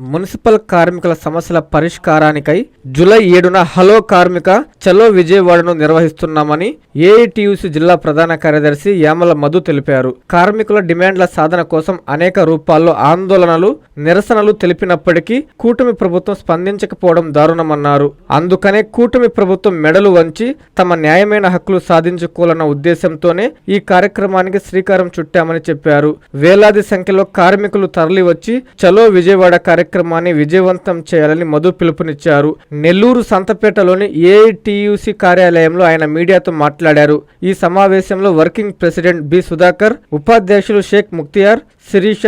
Municipal కార్మికుల సమస్యల పరిష్కారానికై July 7న hello కార్మిక చలో విజయవాడను నిర్వహిస్తున్నామని ఏఐటియుసి జిల్లా ప్రధాన కార్యదర్శి యామల మధు తెలిపారు. కార్మికుల డిమాండ్ల సాధన కోసం అనేక రూపాల్లో ఆందోళనలు, నిరసనలు తెలిపినప్పటికీ కూటమి ప్రభుత్వం స్పందించకపోవడం దారుణమన్నారు. అందుకనే కూటమి ప్రభుత్వం మెడలు వంచి తమ న్యాయమైన హక్కులు సాధించుకోవాలన్న ఉద్దేశంతోనే ఈ కార్యక్రమానికి శ్రీకారం చుట్టామని చెప్పారు. వేలాది సంఖ్యలో కార్మికులు తరలివచ్చి చలో విజయవాడ కార్యక్రమాన్ని విజయవంతం చేయాలని మధు పిలుపునిచ్చారు. నెల్లూరు సంతపేటలోని ఏఐటియుసి కార్యాలయంలో ఆయన మీడియాతో మాట్లాడారు. ఈ సమావేశంలో వర్కింగ్ ప్రెసిడెంట్ బి సుధాకర్, ఉపాధ్యక్షులు షేక్ ముక్తియార్, శిరీష,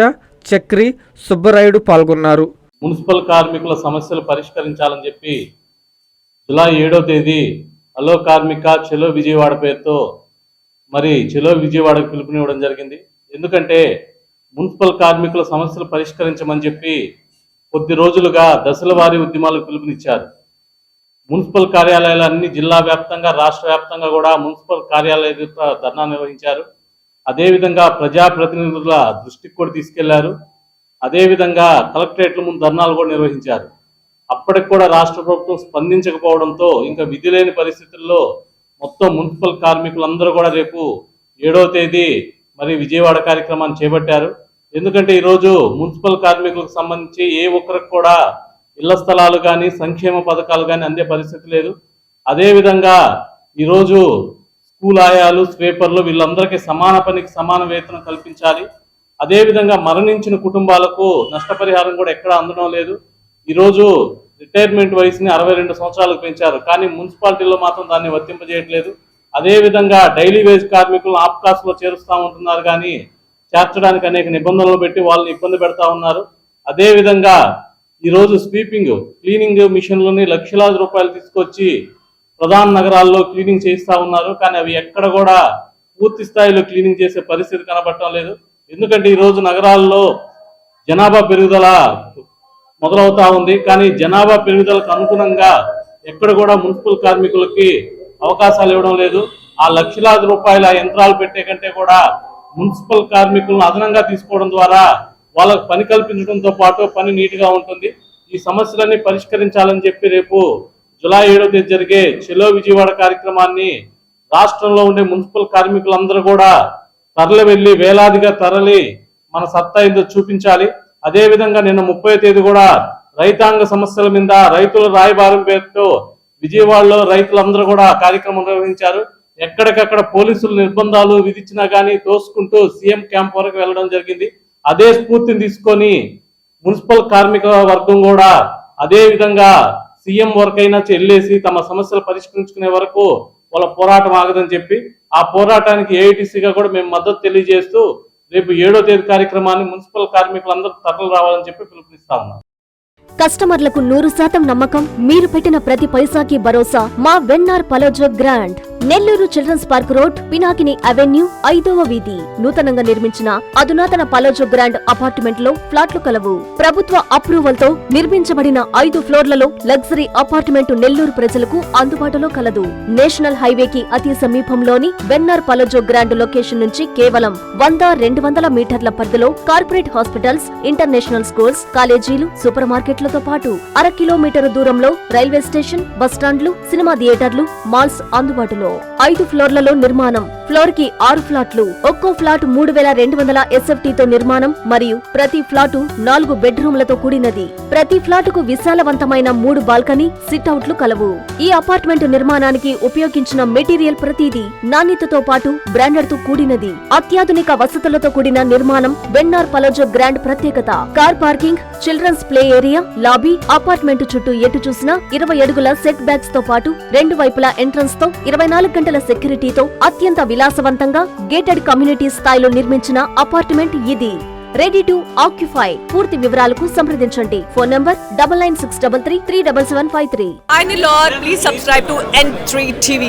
చక్రి, సుబ్బరాయుడు పాల్గొన్నారు. మున్సిపల్ కార్మికుల సమస్యలు పరిష్కరించాలని చెప్పి జూలై 7వ తేదీ హలో కార్మిక చలో విజయవాడ పేరుతో చలో విజయవాడకు పిలుపునివ్వడం జరిగింది. ఎందుకంటే మున్సిపల్ కార్మికుల సమస్యలు పరిష్కరించమని చెప్పి కొద్ది రోజులుగా దశల వారీ ఉద్యమాలకు పిలుపునిచ్చారు. మున్సిపల్ కార్యాలయాలు అన్ని జిల్లా వ్యాప్తంగా, రాష్ట్ర వ్యాప్తంగా కూడా మున్సిపల్ కార్యాలయ ధర్నా నిర్వహించారు. అదేవిధంగా ప్రజాప్రతినిధుల దృష్టికి కూడా తీసుకెళ్లారు. అదేవిధంగా కలెక్టరేట్ల ముందు ధర్నాలు కూడా నిర్వహించారు. అప్పటికి కూడా రాష్ట్ర ప్రభుత్వం స్పందించకపోవడంతో ఇంకా విధి లేని పరిస్థితుల్లో మొత్తం మున్సిపల్ కార్మికులందరూ కూడా రేపు 7వ తేదీ విజయవాడ కార్యక్రమాన్ని చేపట్టారు. ఎందుకంటే ఈరోజు మున్సిపల్ కార్మికులకు సంబంధించి ఏ ఒక్కరికి కూడా ఇళ్ల స్థలాలు కానీ, సంక్షేమ పథకాలు కానీ అందే పరిస్థితి లేదు. అదేవిధంగా ఈరోజు స్కూల్ ఆయాలు, స్వీపర్లు వీళ్ళందరికీ సమాన పనికి సమాన వేతనం కల్పించాలి. అదేవిధంగా మరణించిన కుటుంబాలకు నష్టపరిహారం కూడా ఎక్కడా అందడం లేదు. ఈరోజు రిటైర్మెంట్ వయసుని 62 సంవత్సరాలకు పెంచారు, కానీ మున్సిపాలిటీలో మాత్రం దాన్ని వర్తింపజేయట్లేదు. అదేవిధంగా డైలీ వేజ్ కార్మికులను ఆప్కాస్లో చేరుస్తూ ఉంటున్నారు, కానీ చేర్చడానికి అనేక నిబంధనలు పెట్టి వాళ్ళని ఇబ్బంది పెడతా ఉన్నారు. అదేవిధంగా ఈరోజు స్వీపింగ్, క్లీనింగ్ మిషన్లని లక్షలాది రూపాయలు తీసుకొచ్చి ప్రధాన నగరాల్లో క్లీనింగ్ చేయిస్తూ ఉన్నారు, కానీ అవి ఎక్కడ కూడా పూర్తి స్థాయిలో క్లీనింగ్ చేసే పరిస్థితి కనబడటం లేదు. ఎందుకంటే ఈరోజు నగరాల్లో జనాభా పెరుగుదల మొదలవుతా ఉంది, కానీ జనాభా పెరుగుదలకు అనుగుణంగా ఎక్కడ కూడా మున్సిపల్ కార్మికులకి అవకాశాలు ఇవ్వడం లేదు. ఆ లక్షలాది రూపాయల యంత్రాలు పెట్టే కంటే కూడా మున్సిపల్ కార్మికులను అదనంగా తీసుకోవడం ద్వారా వాళ్ళకు పని కల్పించడంతో పాటు పని నీట్గా ఉంటుంది. ఈ సమస్యలన్నీ పరిష్కరించాలని చెప్పి రేపు జూలై 7వ తేదీ జరిగే చలో విజయవాడ కార్యక్రమాన్ని రాష్ట్రంలో ఉండే మున్సిపల్ కార్మికులందరూ కూడా వెళ్ళి వేలాదిగా తరలి మన సత్తా ఏందో చూపించాలి. అదేవిధంగా నిన్న 30వ తేదీ కూడా రైతాంగ సమస్యల మీద రైతుల రాయబారం పేరుతో విజయవాడలో రైతులందరూ కూడా కార్యక్రమం నిర్వహించారు. ఎక్కడికక్కడ పోలీసులు నిర్బంధాలు విధించినా కానీ తోసుకుంటూ సీఎం క్యాంప్ వరకు వెళ్ళడం జరిగింది. అదే స్ఫూర్తిని తీసుకొని మున్సిపల్ కార్మిక వర్గం కూడా అదే విధంగా సీఎం వరకైనా వెళ్ళేసి తమ సమస్యలు పరిష్కరించుకునే వరకు వాళ్ళ పోరాటం ఆగదని చెప్పి ఆ పోరాటానికి ఏఐటీసీగా కూడా మేము మద్దతు తెలియజేస్తూ రేపు 7వ తేదీ కార్యక్రమాన్ని మున్సిపల్ కార్మికులందరూ తరలి రావాలని చెప్పి పిలుపునిస్తా ఉన్నాం. కస్టమర్లకు 100% నమ్మకం, మీరు పెట్టిన ప్రతి పైసాకి భరోసా మా VNR పలోజో Grand. Nellore children's park road, Pinakini avenue, 5వ వీధి. నూతనంగా నిర్మించిన అధునాతన పలోజో గ్రాండ్ అపార్ట్మెంట్ లో ఫ్లాట్లు కలవు. ప్రభుత్వ అప్రూవల్ తో నిర్మించబడిన 5 ఫ్లోర్లలో లగ్జరీ అపార్ట్మెంట్ నెల్లూరు ప్రజలకు అందుబాటులో కలదు. నేషనల్ హైవేకి అతి సమీపంలోని వెన్నార్ పలోజో గ్రాండ్ లొకేషన్ నుంచి కేవలం 100-200 మీటర్ల పరిధిలో కార్పొరేట్ హాస్పిటల్స్, ఇంటర్నేషనల్ స్కూల్స్, కాలేజీలు, సూపర్ మార్కెట్లతో పాటు 1/2 కిలోమీటర్ దూరంలో రైల్వే స్టేషన్, బస్టాండ్లు, సినిమా థియేటర్లు, మాల్స్ అందుబాటులో. 5 ఫ్లోర్లలో నిర్మాణం. ఫ్లోర్ కి 6 ఫ్లాట్లు. ఒక్కో ఫ్లాట్ 3200 SFT తో నిర్మాణం మరియు ప్రతి ఫ్లాటు 4 బెడ్రూమ్లతో కూడినది. ప్రతి ఫ్లాటుకు విశాలవంతమైన 3 బాల్కనీ, సిట్అవుట్లు కలవు. ఈ అపార్ట్మెంట్ నిర్మాణానికి ఉపయోగించిన మెటీరియల్ ప్రతిదీ నాణ్యతతో పాటు బ్రాండెడ్ తో కూడినది. అత్యాధునిక వసతులతో కూడిన నిర్మాణం వెన్నార్ పలోజో గ్రాండ్ ప్రత్యేకత. Car parking, children's play area, lobby, apartment చుట్టూ ఎటు చూసినా 20 అడుగుల సెట్ బ్యాక్స్ తో పాటు 2 వైపులా ఎంట్రన్స్ తో 24 గంటల సెక్యూరిటీతో అత్యంత విలాసవంతంగా గేటెడ్ కమ్యూనిటీ స్థాయిలో నిర్మించిన అపార్ట్మెంట్ ఇది. Ready to occupy. పూర్తి వివరాలకు సంప్రదించండి. Phone number 9963337753. Please subscribe to N3 TV.